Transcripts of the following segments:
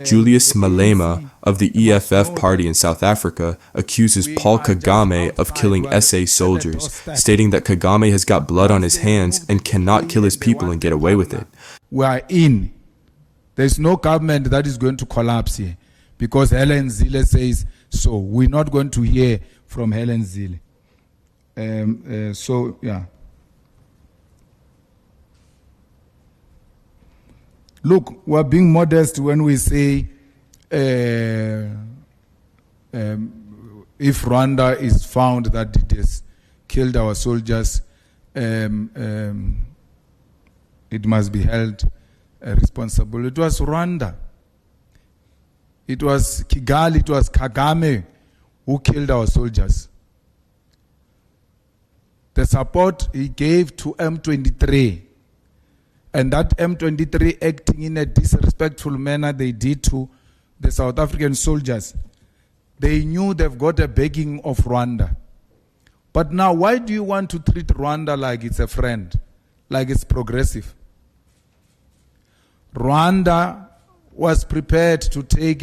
Julius Malema of the EFF party in South Africa accuses Paul Kagame of killing SA soldiers, stating that Kagame has got blood on his hands and cannot kill his people and get away with it. We are in. There's no government that is going to collapse here because Helen Zille says so. We're not going to hear from Helen Zille. Yeah. Look, we're being modest when we say if Rwanda is found that it has killed our soldiers, it must be held responsible. It was Rwanda. It was Kigali, it was Kagame who killed our soldiers. The support he gave to M23, and that M23 acting in a disrespectful manner they did to the South African soldiers. They knew they've got a backing of Rwanda. But now, why do you want to treat Rwanda like it's a friend, like it's progressive? Rwanda was prepared to take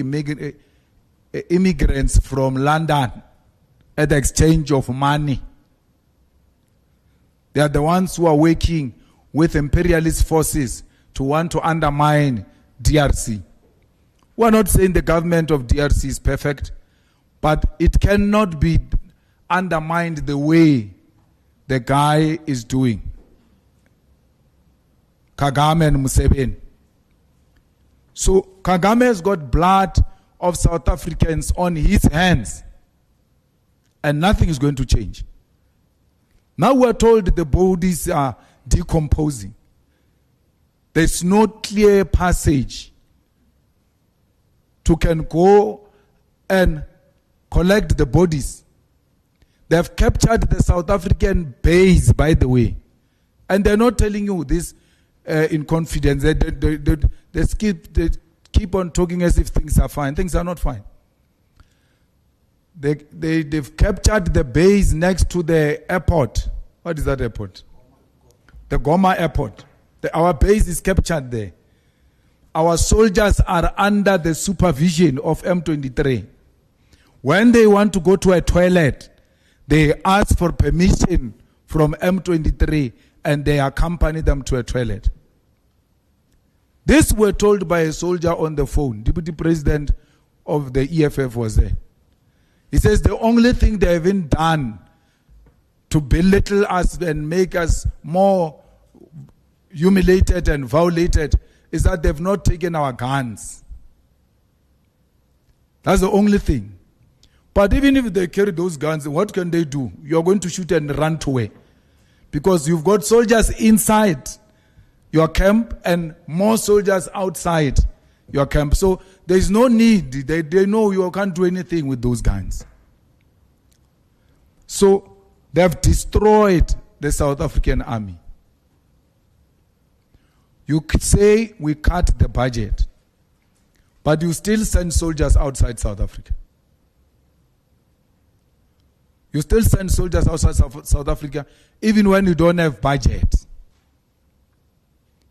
immigrants from London at the exchange of money. They are the ones who are working with imperialist forces to want to undermine DRC. We're not saying the government of DRC is perfect, but it cannot be undermined the way the guy is doing. Kagame and Museveni. So Kagame has got blood of South Africans on his hands, and nothing is going to change. Now we're told the bodies are decomposing. There's no clear passage to can go and collect the bodies. They've captured the South African base, by the way, and they're not telling you this in confidence. They keep on talking as if things are fine. Things are not fine. They've captured the base next to the airport. What is that airport? The Goma airport. Our base is captured there. Our soldiers are under the supervision of M23. When they want to go to a toilet, they ask for permission from M23 and they accompany them to a toilet. This were told by a soldier on the phone. Deputy President of the EFF was there. He says the only thing they haven't done to belittle us and make us more humiliated and violated is that they've not taken our guns. That's the only thing. But even if they carry those guns, what can they do? You're going to shoot and run away. Because you've got soldiers inside your camp and more soldiers outside your camp. So there's no need. They know you can't do anything with those guns. So they've destroyed the South African army. You could say we cut the budget, but you still send soldiers outside South Africa. You still send soldiers outside South Africa even when you don't have budget.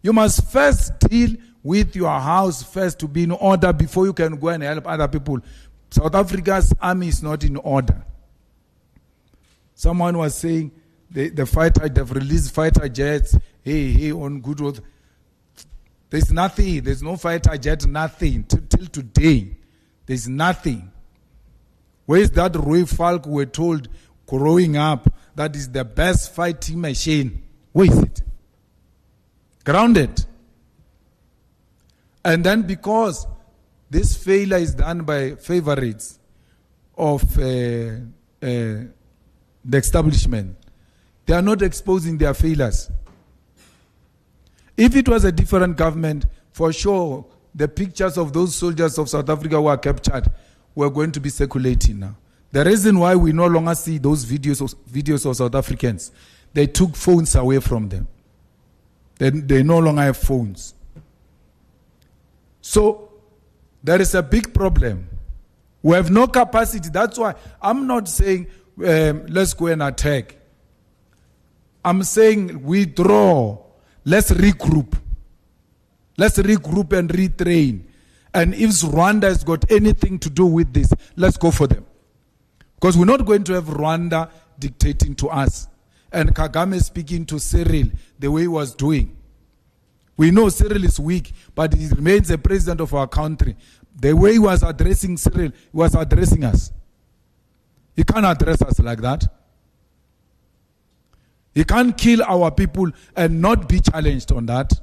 You must first deal with your house first to be in order before you can go and help other people. South Africa's army is not in order. Someone was saying they've released fighter jets, hey, on good road. There's nothing. There's no fighter jet, nothing. Till today, there's nothing. Where is that Roy Falk we're told growing up that is the best fighting machine? Where is it? Grounded. And then because this failure is done by favorites of the establishment, they are not exposing their failures. If it was a different government, for sure, the pictures of those soldiers of South Africa who are captured were going to be circulating now. The reason why we no longer see those videos of South Africans, they took phones away from them. They no longer have phones. So there is a big problem. We have no capacity. That's why I'm not saying let's go and attack. I'm saying withdraw. Let's regroup. Let's regroup and retrain. And if Rwanda has got anything to do with this, let's go for them. Because we're not going to have Rwanda dictating to us. And Kagame speaking to Cyril the way he was doing. We know Cyril is weak, but he remains the president of our country. The way he was addressing Cyril, he was addressing us. He can't address us like that. He can't kill our people and not be challenged on that.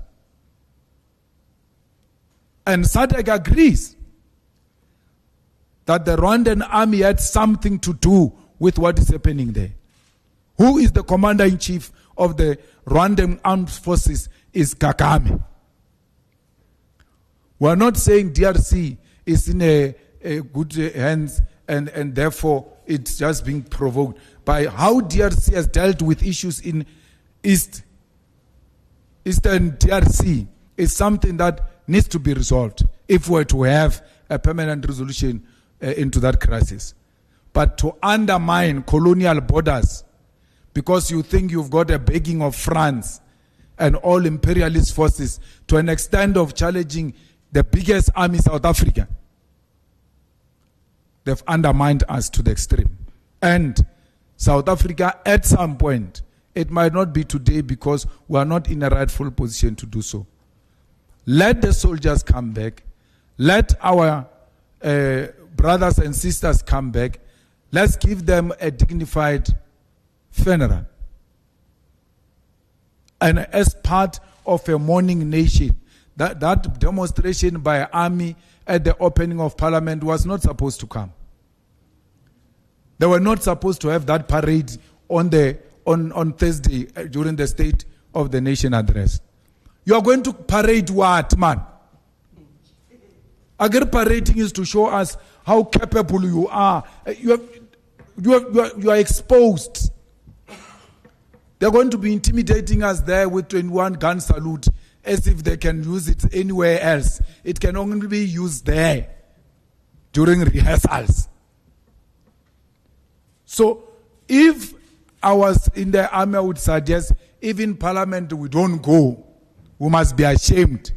And SADC agrees that the Rwandan army had something to do with what is happening there. Who is the commander-in-chief of the Rwandan armed forces is Kagame. We are not saying DRC is in a good hands and therefore it's just being provoked. By how DRC has dealt with issues in Eastern DRC is something that needs to be resolved if we're to have a permanent resolution into that crisis. But to undermine colonial borders because you think you've got a backing of France and all imperialist forces to an extent of challenging the biggest army, South Africa, they've undermined us to the extreme. And South Africa, at some point, it might not be today because we are not in a rightful position to do so. Let the soldiers come back. Let our brothers and sisters come back. Let's give them a dignified funeral. And as part of a mourning nation, that demonstration by army at the opening of parliament was not supposed to come. They were not supposed to have that parade on Thursday during the State of the Nation address. You are going to parade what, man? Agar parading is to show us how capable you are. You are exposed. They're going to be intimidating us there with 21 gun salute as if they can use it anywhere else. It can only be used there during rehearsals. So if I was in the army, I would suggest even parliament we don't go. We must be ashamed.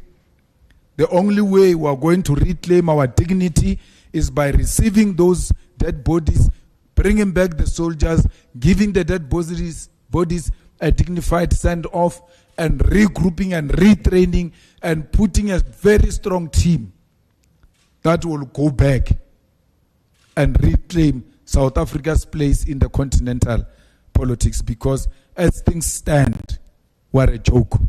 The only way we are going to reclaim our dignity is by receiving those dead bodies, bringing back the soldiers, giving the dead bodies a dignified send-off, and regrouping and retraining and putting a very strong team that will go back and reclaim South Africa's place in the continental politics, because as things stand, we're a joke.